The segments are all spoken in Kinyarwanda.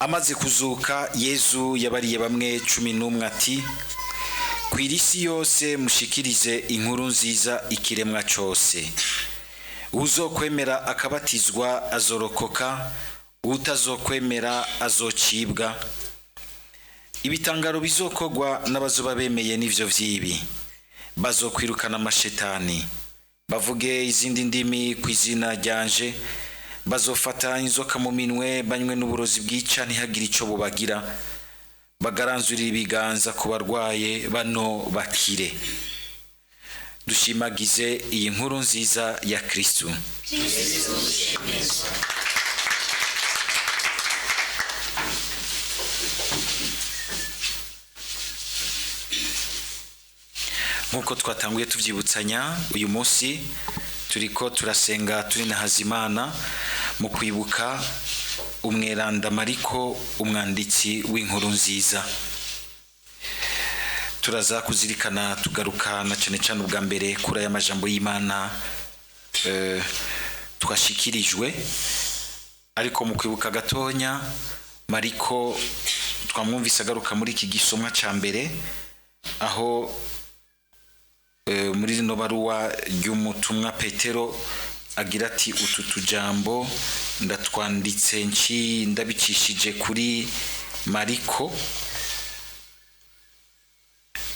Amaze kuzuka Yezu yabariye bamwe 11 ati kw'isi yose mushikirize inkuru nziza ikiremwa cyose. Uzokwemera akabatizwa azorokoka, utazokwemera azocibwa. Ibitangaro bizokogwa n'abazoba bemeye n'ivyo vyibi. Bazokwirukana amashetani, bavuge izindi ndimi kw'izina ryanje, bazofata inzoka mu minwe, banywe n'uburozi bwica ntihagire ico bubagira, bagaranzurira ibiganza ku barwaye bano bakire. Dushimagize iyi nkuru nziza ya Kristo. Nkuko twatanguye tuvyibutsanya, uyu munsi turiko turasenga turi na Hazimana mu kwibuka umweranda Mariko, umwanditsi w'inkuru nziza. Turaza kuzirikana tugaruka na cane ubwa mbere kuri aya majambo y'Imana twashikirijwe, ariko mu kwibuka gatonya Mariko twamwumvise agaruka muri iki gisomwa ca mbere, aho muri rino baruwa ry'umutumwa Petero agira ati utu tujambo ndatwanditse ndabicishije kuri Mariko,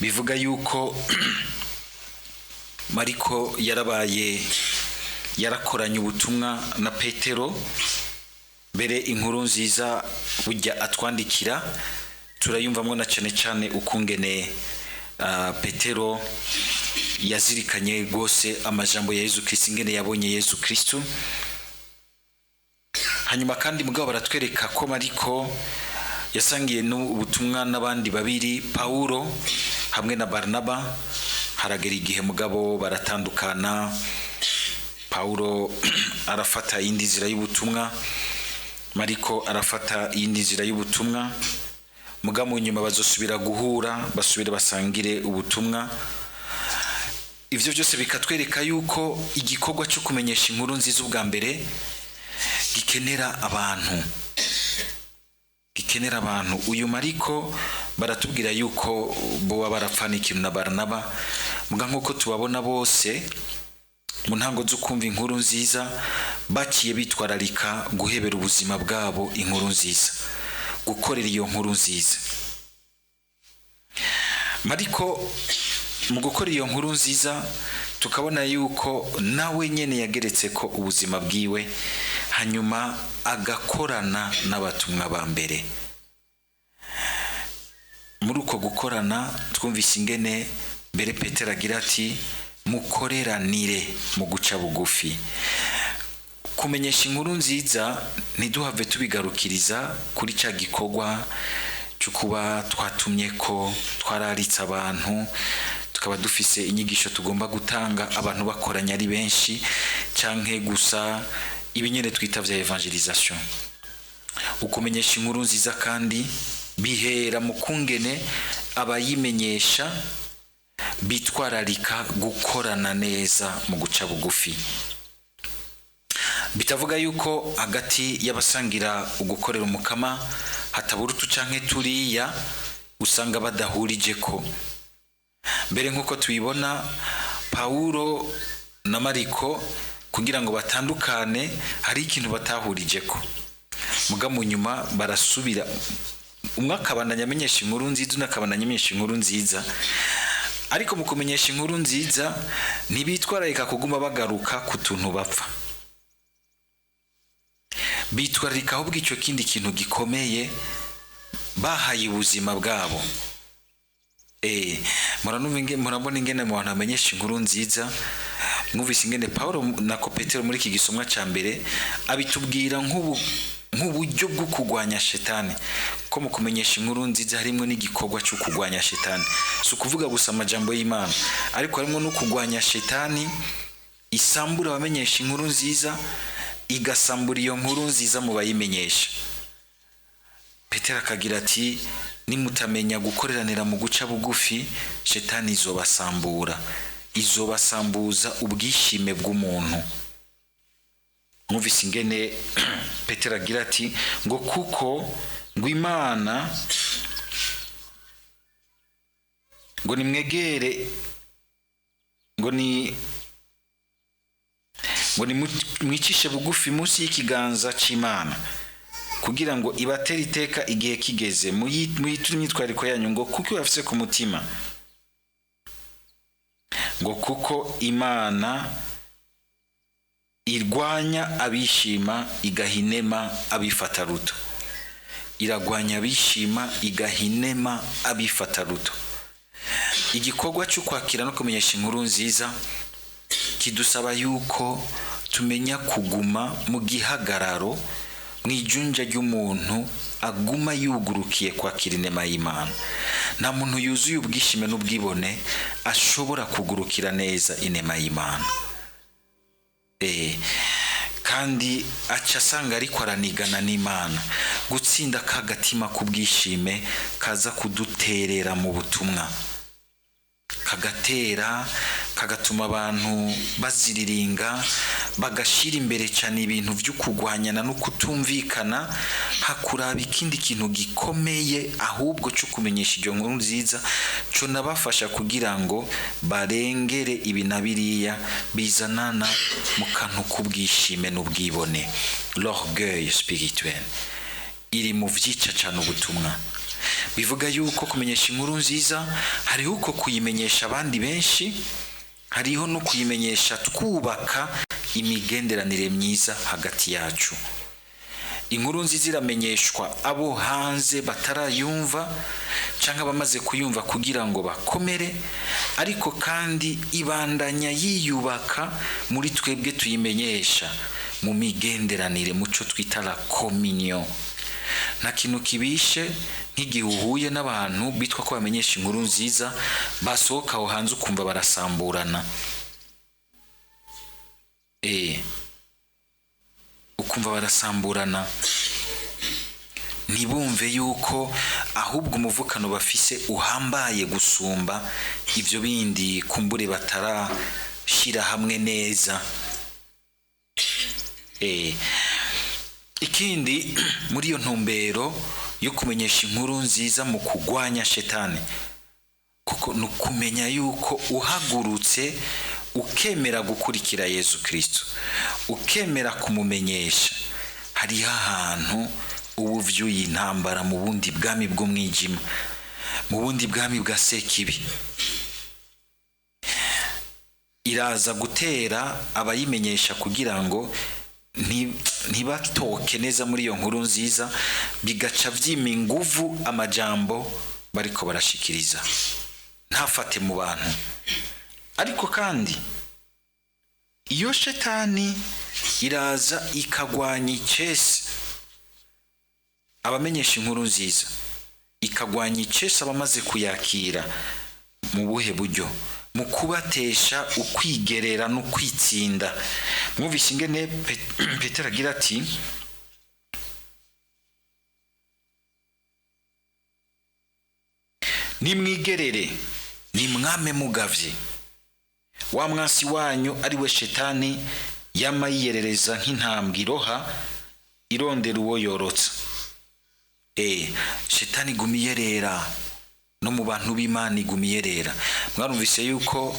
bivuga yuko Mariko yarakoranye ubutumwa na Petero. Mbere inkuru nziza burya atwandikira turayumvamwo na cane ukungene Petero yazirikanye gose amajambo ya Yezu Kristo, ingene yabonye Yezu Kristo. Hanyuma kandi mugabo baratwereka ko Mariko yasangiye n'ubutumwa n'abandi babiri, Paulo hamwe na Barnaba. Haragera igihe mugabo baratandukana, Paulo arafata iyindi nzira y'ubutumwa, Mariko arafata iyindi nzira y'ubutumwa. Mugabo nyuma bazosubira guhura, basubire basangire ubutumwa. Ivyo byose bikatwereka yuko igikorwa cyo kumenyesha inkuru nziza ubwa mbere gikenera abantu. Uyu Mariko baratubwira yuko bo barapfana ikintu na Barnaba, muga nkuko tubabona bose mu ntango zo kumva inkuru nziza bakiye bitwararika guhebera ubuzima bwabo inkuru nziza, gukorera iyo nkuru nziza. Mariko mu gukora iyo nkuru nziza tukabona yuko nawe nyene yageretse ko ubuzima bwiwe, hanyuma agakorana n'abatumwa ba mbere. Muri uko gukorana twumvise ingene mbere Petero agira ati mukoreranire mu guca bugufi. Kumenyesha inkuru nziza ntiduhave tubigarukiriza kuri ca gikorwa cyo kuba twatumye ko twararitse abantu, tukaba dufise inyigisho tugomba gutanga, abantu bakoranya ari benshi, canke gusa ibinyene twita vya evangelisation. Ukumenyesha inkuru nziza kandi bihera mu kungene abayimenyesha bitwararika gukorana neza mu guca bugufi. Bitavuga yuko hagati y'abasangira ugukorera umukama hatabura utu canke turiya usanga badahurije ko. Mbere nkuko tubibona Paulo na Mariko kugira ngo batandukane hari ikintu batahurije ko, muga mu nyuma barasubira, umwe akabandanya amenyesha inkuru nziza, unakabandanya amenyesha inkuru nziza. Ariko mu kumenyesha inkuru nziza ntibitwararika kuguma bagaruka ku tuntu bapfa, bitwararika ahubwo icyo kindi kintu gikomeye bahaye ubuzima bwabo. Murabona ingene mu bantu bamenyesha inkuru nziza, mwumvise ingene Paulo na Petero muri iki gisomwa ca mbere abitubwira nk'uburyo bwo kugwanya shetani, ko mu kumenyesha inkuru nziza harimo n'igikorwa cyo kugwanya shetani. Si ukuvuga gusa amajambo y'Imana, ariko harimo no kugwanya shetani isambura abamenyesha inkuru nziza, igasambura iyo nkuru nziza mu bayimenyesha. Petero akagira ati nimutamenya gukoreranira mu guca bugufi, shetani izobasambuza ubwishime bw'umuntu. Mwumvise ingene Petero agira ati ngo kuko ngo Imana ngo nimwegere ngo mwicishe bugufi munsi y'ikiganza c'Imana kugira ngo ibatere iteka igihe kigeze muyiture imyitwariko yanyu ngo kuko bafise ku mutima ngo kuko Imana irwanya abishima igahinema abifata ruto. Iragwanya abishima igahinema abifata ruto. Igikorwa cyo kwakira no kumenyesha inkuru nziza kidusaba yuko tumenya kuguma mu gihagararo mwijunja ry'umuntu aguma yugurukiye kwakira inema y'Imana. Nta muntu yuzuye ubwishime n'ubwibone ashobora kugurukira neza inema y'Imana. Kandi aca asanga ariko aranigana n'Imana. Gutsinda kagatima k'ubwishime kaza kuduterera mu butumwa, kagatuma abantu baziriringa, bagashira imbere cyane ibintu byo kugwanyana no kutumvikana, hakuraba ikindi kintu gikomeye ahubwo cyo kumenyesha iyo nkuru nziza cyo nabafasha kugira ngo barengere ibinabiriya bizanana mu kantu k'ubwishime n'ubwibone. L'orgueil spirituel iri mu vyica cyane ubutumwa. Bivuga yuko kumenyesha inkuru nziza hariho uko kuyimenyesha abandi benshi, hariho no kuyimenyesha twubaka imigenderanire myiza hagati yacu. Inkuru nziza iramenyeshwa abo hanze batarayumva cyangwa bamaze kuyumva kugira ngo bakomere, ariko kandi ibandanya yiyubaka muri twebwe tuyimenyesha mu migenderanire, muco twita la communion. Nta kintu kibishe nk'igihe uhuye n'abantu bitwa ko bamenyesha inkuru nziza, basohoka aho hanze ukumva barasamburana. Ukumva barasamburana, ntibumve yuko ahubwo umuvukano bafise uhambaye gusumba ibyo bindi kumbure batarashira hamwe neza. Ikindi muri iyo ntumbero yo kumenyesha inkuru nziza mu kugwanya shetani, kuko nukumenya yuko uhagurutse ukemera gukurikira Yesu Kristo, ukemera kumumenyesha, hariho ahantu ubu vyuye intambara mu bundi bwami bw'umwijima, mu bundi bwami bwa sekibi. Iraza gutera abayimenyesha kugira ngo ntibatoke neza muri iyo nkuru nziza, bigaca vyima inguvu amajambo bariko barashikiriza, ntafate mu bantu. Ariko kandi iyo shetani iraza ikagwanya icese abamenyesha inkuru nziza, ikagwanya icese abamaze kuyakira. Mu buhe buryo? Mu kubatesha ukwigerera no kwitsinda. Mwumvise ingene Petero agira ati nimwigerere nimwame mugavye, wa mwansi wanyu ari we shetani yama yiyerereza nk'intambwe iroha irondera uwo yorotsa. Shetani gumiyerera no mu bantu b'Imana igumiyerera. Mwarumvise yuko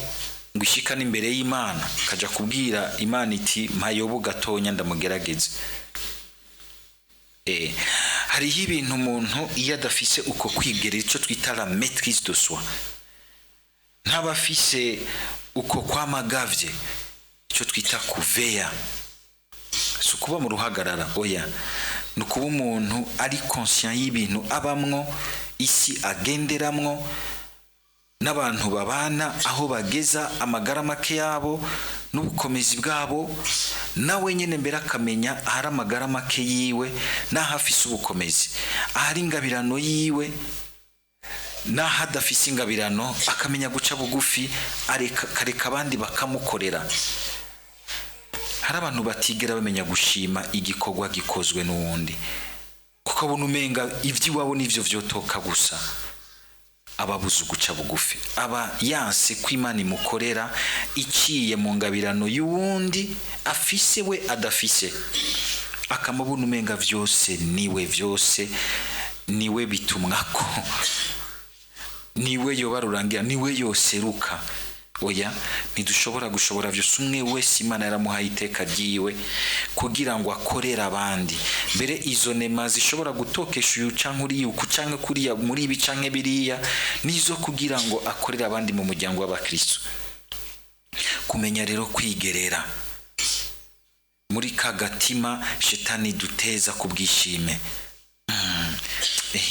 ngwishika n'imbere y'Imana kaja kubwira Imana iti mpayobo gatonya ndamugerageze. Hariho ibintu umuntu iyo adafise uko kwigerera, icyo twita la maîtrise de soi, ntabafise uko kwamagavye, icyo twita kuveya, si ukuba mu ruhagarara, oya, ni ukuba umuntu ari conscient y'ibintu abamwo, isi agenderamwo, n'abantu babana aho bageza amagara make yabo n'ubukomezi bwabo, nawe nyene mbere akamenya ahari amagara make yiwe n'aho afise ubukomezi, ahari ingabirano yiwe n'aho adafise ingabirano, akamenya guca bugufi, akareka abandi bakamukorera. Hari abantu batigera bamenya gushima igikorwa gikozwe n'uwundi, kuko abona umenga ivy'iwabo n'ivyo vyotoka gusa. Ababuze guca bugufi, aba yanse ko Imana imukorera iciye mu ngabirano y'uwundi afise we adafise, akamubona umenga vyose niwe, vyose niwe bitumwako, niwe yoba rurangira, niwe yoseruka. Oya, ntidushobora gushobora vyose. Umwe wese Imana yaramuhaye iteka ryiwe kugira ngo akorera abandi. Mbere izo nema zishobora gutokesha uyu canke uriya uku canke kuriya muri ibi canke biriya, nizo kugira ngo akorera abandi mu muryango w'abakristo. Kumenya rero kwigerera muri kagatima shetani duteza kubwishime.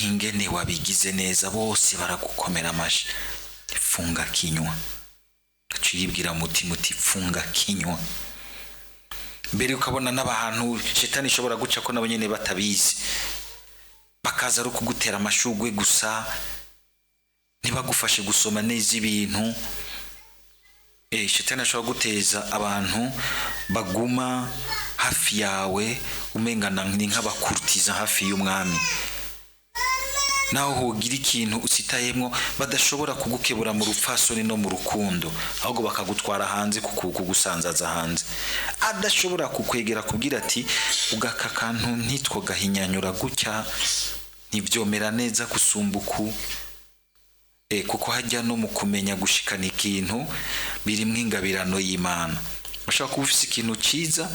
Ingene wabigize neza, bose baragukomera amashi. Funga kinywa. Aciyibwira mutima uti funga kinywa. Mbere ukabona n'abantu shetani ishobora guca ko nabo nyene batabizi, bakaza ari kugutera amashugwe gusa, ntibagufashe gusoma neza ibintu. Shetani ashobora guteza abantu baguma hafi yawe umengana ni nk'abakurtiza hafi y'umwami, naho hogira ikintu usitayemwo badashobora kugukebura mu rupfasoni no mu rukundo, ahubwo bakagutwara hanze kugusanzaza hanze. Adashobora kukwegera kubwira ati ugaka kantu ntitwo gahinyanyura gutya, ntivyomera neza gusumbuku. Kuko hajya no mu kumenya gushikana ikintu birimwe ingabirano y'Imana. Ushaka kuba ufise ikintu ciza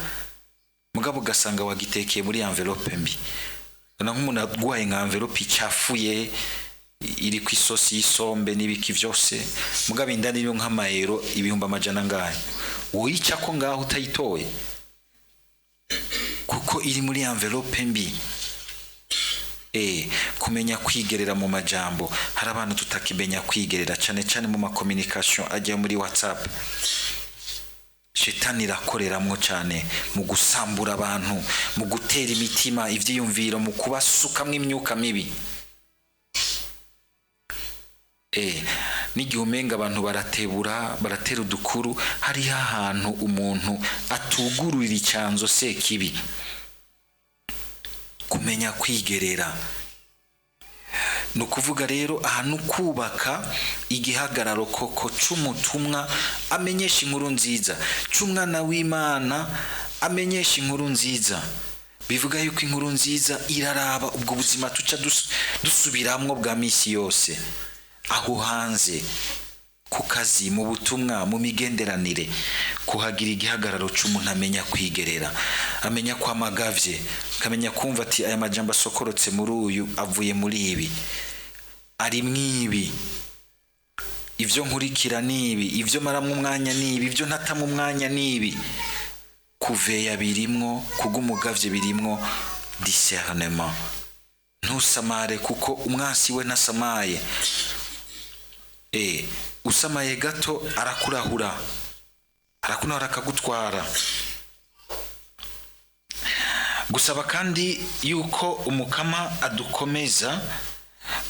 mugabo ugasanga wagitekeye muri envelope mbi. Na nk'umuntu agwaye nka envelope icafuye iri ku isosi y'isombe n'ibiki vyose, mugabo indani yo nk'amayero 100 ngahe, woyica ko ngaho utayitoye kuko iri muri envelope mbi. Kumenya kwigerera mu majambo. Hari abantu tutakimenya kwigerera cyane cyane mu ma communication ajya muri WhatsApp. Shetani irakoreramwo cyane mu gusambura abantu, mu gutera imitima ivyiyumviro, mu kubasukamwe imyuka mibi. N'igihe umenga abantu baratera udukuru, hari ahantu umuntu atugururira icyanzo se kibi. Kumenya kwigerera no kuvuga rero ahantu kubaka igihagararo koko c'umutumwa amenyesha inkuru nziza, c'umwana w'Imana amenyesha inkuru nziza. Bivuga yuko inkuru nziza iraraba ubwo buzima tuca dusubiramwo bwa misi yose, aho hanze ku kazi, mu butumwa, mu migenderanire, kuhagira igihagararo c'umuntu amenya kwigerera, amenya kwa magavye, kamenya kumva ati aya majambo asokorotse muri uyu avuye muri ibi, ari mwibi, ivyo nkurikira nibi, ivyo maramwe umwanya nibi, ivyo ntatamwe umwanya nibi. Kuveya birimwo, kugumugavye birimwo discernement. Ntusamare kuko umwasi we ntasamaye. Usamaye gato arakurahura akagutwara. Gusaba kandi yuko umukama adukomeza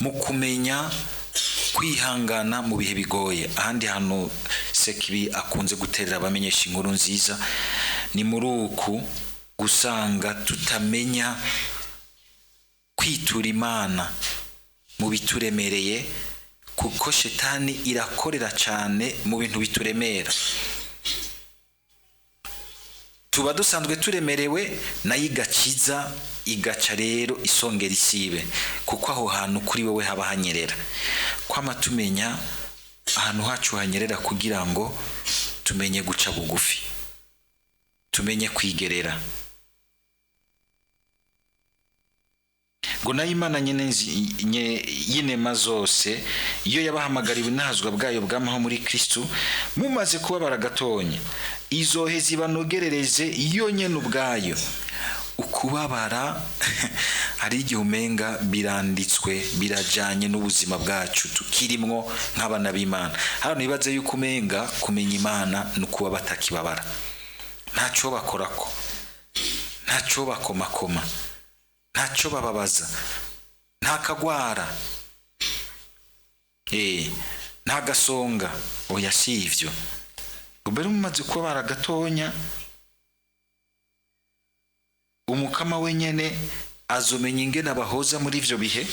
mu kumenya kwihangana mu bihe bigoye. Ahandi hantu sekibi akunze guterera abamenyesha inkuru nziza ni muri uku gusanga tutamenya kwitura Imana mu bituremereye, kuko shetani irakorera cyane mu bintu bituremera. Tuba dusanzwe turemerewe nayo igakiza, igaca rero isongera isibe, kuko aho hantu kuri wewe haba hanyerera. Kwama tumenya ahantu hacu hanyerera kugira ngo tumenye guca bugufi, tumenye kwigerera. Ngo nayo Imana nyene y'inema zose iyo yabahamagariwe inahazwa bwayo bwamaho muri Kristo, mumaze kubabara gatonya izoheza ibanogerereze iyo nyene ubwayo. Ukubabara hari igihe umenga biranditswe, birajanye n'ubuzima bwacu tukirimwo nk'abana b'Imana. Hano nibaze yuko umenga kumenya Imana nukuba batakibabara, ntaco bakorako, ntaco bakomakoma, ntaco bababaza, nta kagwara, nta gasonga. Oya, si ivyo. Ubere mumaze kubabara gatonya, umukama wenyene azomenya ingene abahoza muri ivyo bihe,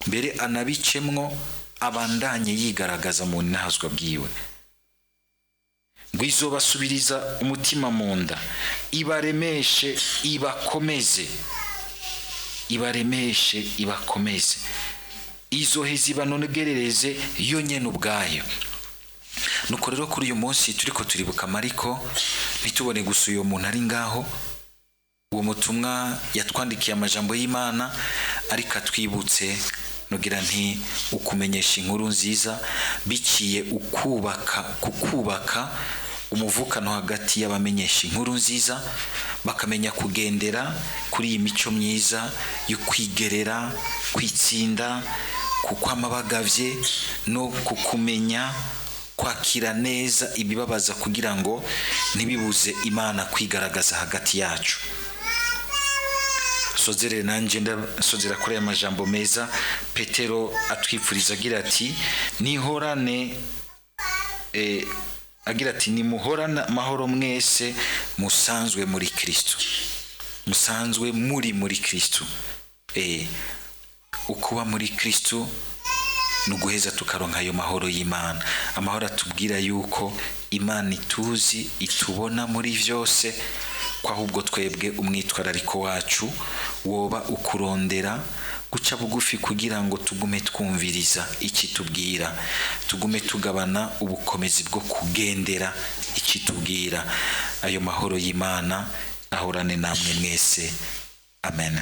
mbere anabicemwo abandanye yigaragaza mu nahazwa bwiwe. Ngo izobasubiriza umutima mu nda, ibaremeshe, ibakomeze. ibaremeshe, ibakomeze, izoheza ibanogerereze yo nyene ubwayo. Nuko rero kuri uyu munsi turiko turibuka Mariko, ntitubone gusa uyo muntu ari ngaho, uwo mutumwa yatwandikiye amajambo y'Imana, ariko atwibutse nugira nti ukumenyesha inkuru nziza biciye kukubaka umuvukano hagati y'abamenyesha inkuru nziza, bakamenya kugendera kuri iyi mico myiza yo kwigerera, kwitsinda, kukwama bagavye no kukumenya kwakira neza ibibabaza kugira ngo ntibibuze Imana kwigaragaza hagati yacu. Sozere nanje ndasozera kuri aya majambo meza Petero atwipfuriza agira ati nihorane agira ati nimuhorana mahoro mwese musanzwe muri Kristo, musanzwe muri Kristo. Ukuba muri Kristo nuguheza tukaronka ayo mahoro y'Imana, amahoro atubwira yuko Imana ituzi, itubona muri vyose, ko ahubwo twebwe umwitwarariko wacu woba ukurondera guca bugufi kugira ngo tugume twumviriza ikitubwira, tugume tugabana ubukomezi bwo kugendera ikitubwira. Ayo mahoro y'Imana ahorane namwe mwese. Amen.